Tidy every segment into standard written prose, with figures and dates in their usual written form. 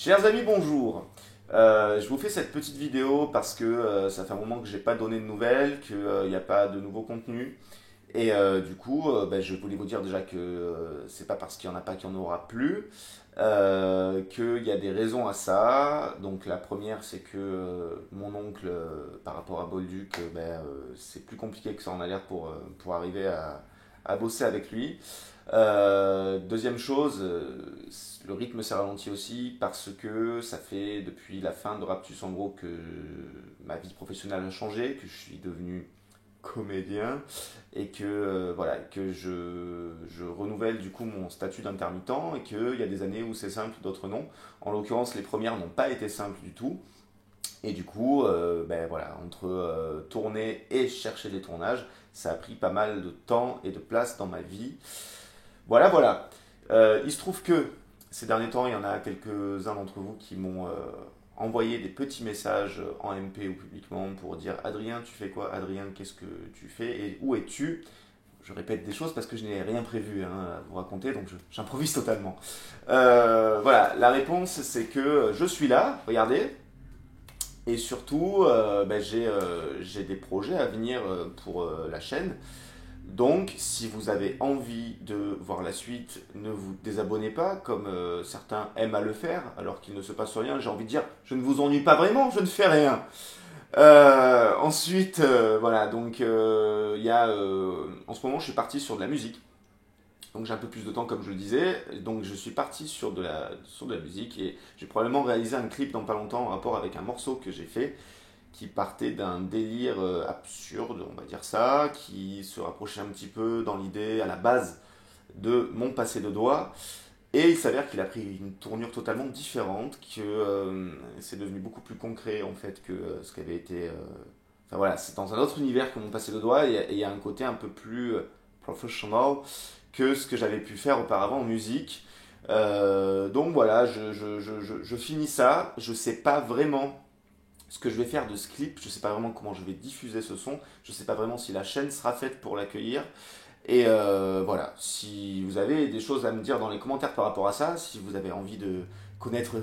Chers amis, bonjour. Je vous fais cette petite vidéo parce que ça fait un moment que j'ai pas donné de nouvelles, qu'il n'y a pas de nouveau contenu. Et du coup, je voulais vous dire déjà que c'est pas parce qu'il n'y en a pas qu'il n'y en aura plus, qu'il y a des raisons à ça. Donc la première, c'est que mon oncle, par rapport à Bolduc, c'est plus compliqué que ça en a l'air pour arriver à bosser avec lui. Deuxième chose, le rythme s'est ralenti aussi parce que ça fait depuis la fin de Raptus en gros que ma vie professionnelle a changé, que je suis devenu comédien et que voilà que je renouvelle du coup mon statut d'intermittent et qu'il y a des années où c'est simple, d'autres non. En l'occurrence, les premières n'ont pas été simples du tout. Et du coup, voilà, entre tourner et chercher des tournages, ça a pris pas mal de temps et de place dans ma vie. Voilà, voilà. Il se trouve que ces derniers temps, il y en a quelques-uns d'entre vous qui m'ont envoyé des petits messages en MP ou publiquement pour dire Adrien, tu fais quoi? Adrien, qu'est-ce que tu fais et où es-tu? Je répète des choses parce que je n'ai rien prévu à vous raconter, donc j'improvise totalement. Voilà, la réponse c'est que je suis là, regardez, et surtout j'ai des projets à venir pour la chaîne. Donc, si vous avez envie de voir la suite, ne vous désabonnez pas, comme certains aiment à le faire, alors qu'il ne se passe rien. J'ai envie de dire, je ne vous ennuie pas vraiment, je ne fais rien. Ensuite, voilà, donc il y a, en ce moment, je suis parti sur de la musique. Donc j'ai un peu plus de temps, comme je le disais. Donc je suis parti sur de la musique et j'ai probablement réalisé un clip dans pas longtemps en rapport avec un morceau que j'ai fait qui partait d'un délire absurde, on va dire ça, qui se rapprochait un petit peu dans l'idée, à la base, de mon passé de doigt. Et il s'avère qu'il a pris une tournure totalement différente, que c'est devenu beaucoup plus concret en fait que ce qui avait été... Enfin voilà, c'est dans un autre univers que mon passé de doigt et il y a un côté un peu plus professional que ce que j'avais pu faire auparavant en musique. Donc voilà, je finis ça. Je sais pas vraiment ce que je vais faire de ce clip, je sais pas vraiment comment je vais diffuser ce son, je sais pas vraiment si la chaîne sera faite pour l'accueillir. Et voilà, si vous avez des choses à me dire dans les commentaires par rapport à ça, si vous avez envie de connaître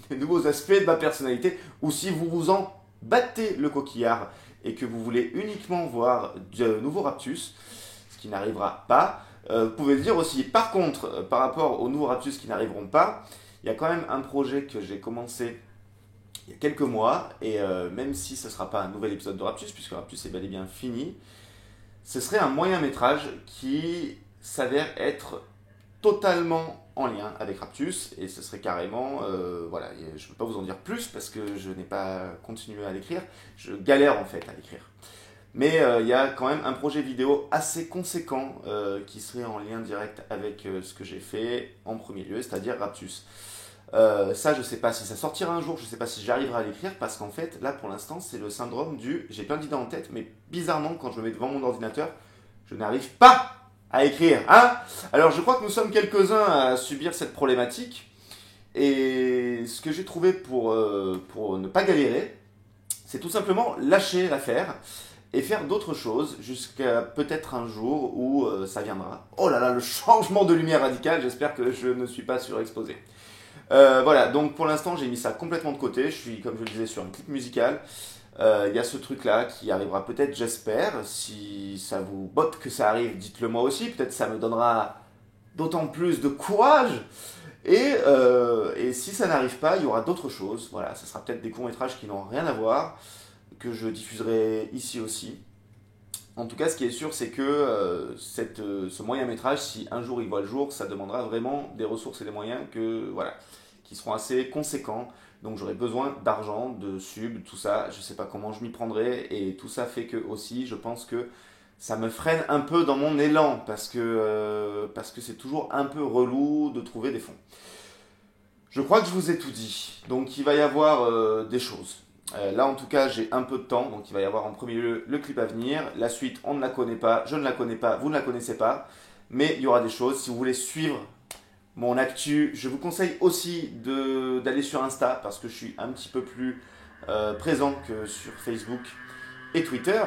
des nouveaux aspects de ma personnalité, ou si vous vous en battez le coquillard et que vous voulez uniquement voir de nouveaux Raptus, ce qui n'arrivera pas, vous pouvez le dire aussi. Par contre, par rapport aux nouveaux Raptus qui n'arriveront pas, il y a quand même un projet que j'ai commencé il y a quelques mois, et même si ce ne sera pas un nouvel épisode de Raptus, puisque Raptus est bel et bien fini, ce serait un moyen métrage qui s'avère être totalement en lien avec Raptus, et ce serait carrément, voilà, je ne peux pas vous en dire plus parce que je n'ai pas continué à l'écrire, je galère en fait à l'écrire. Mais il y a quand même un projet vidéo assez conséquent qui serait en lien direct avec ce que j'ai fait en premier lieu, c'est-à-dire Raptus. Ça, je sais pas si ça sortira un jour, je sais pas si j'arriverai à l'écrire parce qu'en fait, là pour l'instant, c'est le syndrome du j'ai plein d'idées en tête, mais bizarrement, quand je me mets devant mon ordinateur, je n'arrive pas à écrire. Hein? Alors, je crois que nous sommes quelques-uns à subir cette problématique. Et ce que j'ai trouvé pour ne pas galérer, c'est tout simplement lâcher l'affaire et faire d'autres choses jusqu'à peut-être un jour où ça viendra. Oh là là, le changement de lumière radical, j'espère que je ne suis pas surexposé. Voilà, donc pour l'instant j'ai mis ça complètement de côté. Je suis, comme je le disais, sur un clip musical. Il y a ce truc-là qui arrivera peut-être, j'espère. Si ça vous botte que ça arrive, dites-le moi aussi. Peut-être ça me donnera d'autant plus de courage. Et si ça n'arrive pas, il y aura d'autres choses. Voilà, ça sera peut-être des courts-métrages qui n'ont rien à voir, que je diffuserai ici aussi. En tout cas, ce qui est sûr, c'est que ce moyen métrage, si un jour il voit le jour, ça demandera vraiment des ressources et des moyens voilà, qui seront assez conséquents. Donc j'aurai besoin d'argent, de subs, tout ça. Je ne sais pas comment je m'y prendrai. Et tout ça fait que aussi, je pense que ça me freine un peu dans mon élan parce que c'est toujours un peu relou de trouver des fonds. Je crois que je vous ai tout dit. Donc il va y avoir des choses. Là, en tout cas, j'ai un peu de temps, donc il va y avoir en premier lieu le clip à venir. La suite, on ne la connaît pas, je ne la connais pas, vous ne la connaissez pas. Mais il y aura des choses. Si vous voulez suivre mon actu, je vous conseille aussi d'aller sur Insta, parce que je suis un petit peu plus présent que sur Facebook et Twitter.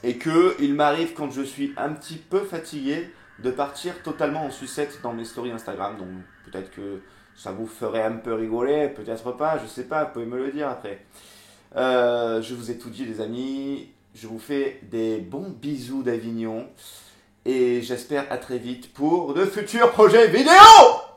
Et qu'il m'arrive, quand je suis un petit peu fatigué, de partir totalement en sucette dans mes stories Instagram. Donc peut-être que ça vous ferait un peu rigoler, peut-être pas, je sais pas, vous pouvez me le dire après. Je vous ai tout dit les amis, je vous fais des bons bisous d'Avignon et j'espère à très vite pour de futurs projets vidéo.